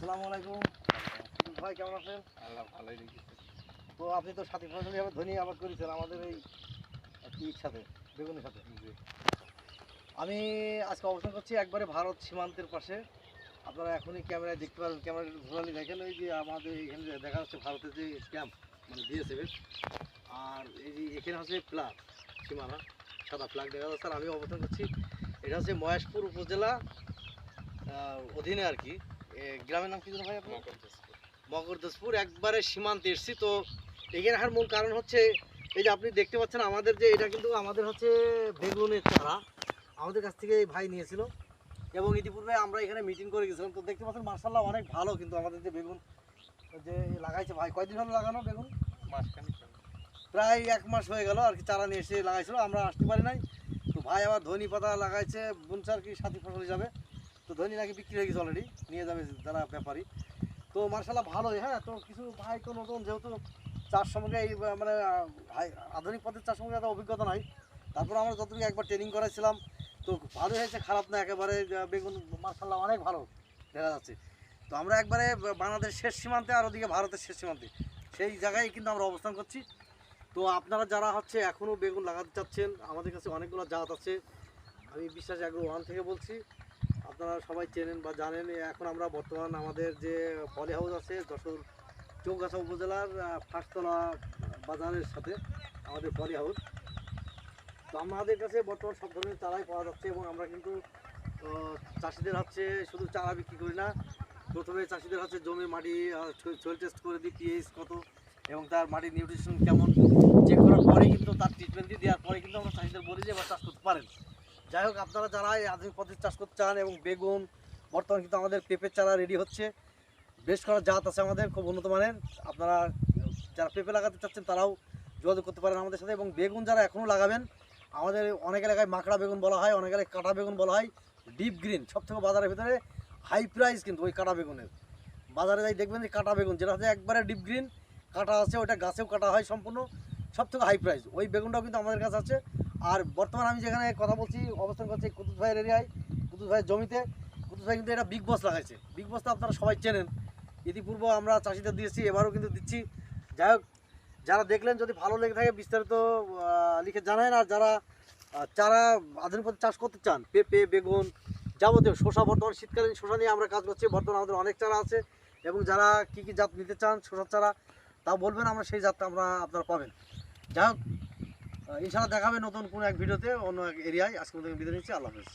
আসসালামু আলাইকুম ভাই, কেমন আছেন? আল্লাহ ভালোই রেখেছে। তো আপনি তো সাথী ফসলি আবার ধনী আবাদ করেছেন আমাদের এই ইর সাথে, বেগুনের সাথে। জি। আমি আজকে অবস্থান করছি একবারে ভারত সীমান্তের পাশে। আপনারা এখনই ক্যামেরায় দেখতে পারেন, ক্যামেরা ঘোরালে দেখেন ওই যে আমাদের এখানে দেখা যাচ্ছে ভারতের যে ক্যাম্প, মানে বিএসএফের। আর এই যে এখানে হচ্ছে ফ্ল্যাগ, সীমানা সাদা ফ্ল্যাগ দেখা যাচ্ছে। আর আমি অবস্থান করছি, এটা হচ্ছে মহেশপুর উপজেলা অধীনে আর কি। গ্রামের নাম কি জানো ভাই আপনার? মগরদাসপুর, একবারে সীমান্তে এসছি। তো এখানে আসার মূল কারণ হচ্ছে এই যে আপনি দেখতে পাচ্ছেন আমাদের যে এটা কিন্তু আমাদের হচ্ছে বেগুনের চারা আমাদের কাছ থেকে এই ভাই নিয়েছিল, এবং ইতিপূর্বে আমরা এখানে মিটিং করে গেছিলাম। তো দেখতে পাচ্ছেন মার্শাল্লাহ অনেক ভালো কিন্তু আমাদের যে বেগুন যে লাগাইছে ভাই। কয়দিন হলো লাগানো বেগুন? মাসখানেক হলো। প্রায় 1 মাস হয়ে গেল আর কি। চারা নিয়ে এসে লাগাইছিল, আমরা আসতে পারি নাই। তো ভাই আবার ধনী পাতা লাগাইছে, বুনছে আর কি সাথী ফসল হিসাবে। তো ধনী নাকি বিক্রি হয়ে গেছে অলরেডি, নিয়ে যাবে যারা ব্যাপারী। তো মার্শাল্লাহ ভালোই। হ্যাঁ, তো কিছু ভাই তো নতুন, যেহেতু চাষ সম্পর্কে এই মানে আধুনিক পদ্ধতির চাষ সম্পর্কে এত অভিজ্ঞতা নাই। তারপর আমরা যতটুকু একবার ট্রেনিং করাইছিলাম, তো ভালোই হয়েছে, খারাপ না একেবারে। বেগুন মার্শাল্লাহ অনেক ভালো দেখা যাচ্ছে। তো আমরা একবারে বাংলাদেশ শেষ সীমান্তে আর ওদিকে ভারতের শেষ সীমান্তে, সেই জায়গায় কিন্তু আমরা অবস্থান করছি। তো আপনারা যারা হচ্ছে এখনও বেগুন লাগাতে চাচ্ছেন, আমাদের কাছে অনেকগুলো জাত আছে। আমি বিশ্বাস অ্যাগ্রো 1 থেকে বলছি, আপনারা সবাই চেনেন বা জানেন। এখন আমরা বর্তমান আমাদের যে পলি হাউস আছে যশোর চৌগাছা উপজেলার ফাঁসতলা বাজারের সাথে আমাদের পলি হাউস। তো আমাদের কাছে বর্তমান সব ধরনের চারাই পাওয়া যাচ্ছে, এবং আমরা কিন্তু চাষিদের হচ্ছে শুধু চারা বিক্রি করি না। প্রথমে চাষিদের হচ্ছে জমির মাটি সয়েল টেস্ট করে দিই, পিএইচ কত এবং তার মাটির নিউট্রিশন কেমন চেক করার পরে কিন্তু তার ট্রিটমেন্ট দেওয়ার পরে কিন্তু আমরা চাষিদের বলি যে এবার চাষ করতে পারেন। যাই হোক, আপনারা যারা এই আধুনিক পদ্ধতি চাষ করতে চান, এবং বেগুন বর্তমানে কিন্তু আমাদের পেঁপের চারা রেডি হচ্ছে। বেশ করা জাত আছে আমাদের, খুব উন্নত মানের। আপনারা যারা পেঁপে লাগাতে চাচ্ছেন তারাও যোগাযোগ করতে পারেন আমাদের সাথে। এবং বেগুন যারা এখনও লাগাবেন, আমাদের অনেক এলাকায় মাকড়া বেগুন বলা হয়, অনেক এলাকায় কাটা বেগুন বলা হয়। ডিপ গ্রিন সবথেকে বাজারের ভিতরে হাই প্রাইস কিন্তু ওই কাটা বেগুনের। বাজারে যাই দেখবেন যে কাটা বেগুন যেটা হচ্ছে একবারে ডিপ গ্রিন, কাটা আছে, ওইটা গাছেও কাটা হয় সম্পূর্ণ, সবথেকে হাই প্রাইস ওই বেগুনটাও কিন্তু আমাদের কাছে আছে। আর বর্তমানে আমি যেখানে কথা বলছি, অবস্থান করছি কুতুব ভাইয়ের এরিয়ায়, কুতুব ভাইয়ের জমিতে। কুতুব ভাই কিন্তু এটা বিগ বস লাগাইছে। বিগ বস তো আপনারা সবাই চেনেন, ইতিপূর্বে আমরা চাষিদের দিয়েছি, এবারও কিন্তু দিচ্ছি। যাই হোক, যারা দেখলেন যদি ভালো লেগে থাকে বিস্তারিত লিখে জানান। আর যারা চারা আধুনিক পদ্ধতি চাষ করতে চান, পেঁপে বেগুন যাবতীয়, শসা, বর্তমানে শীতকালীন শসা নিয়ে আমরা কাজ করছি। বর্তমানে আমাদের অনেক চারা আছে, এবং যারা কী কী জাত নিতে চান শসার চারা তা বলবেন, আমরা সেই জাতটা আপনারা পাবেন। যাই হোক, ইনশাআল্লাহ দেখাবে নতুন কোনো এক ভিডিওতে অন্য এক এরিয়ায়। আজকে মতো বিদায় নিচ্ছি। আল্লাহ হাফেজ।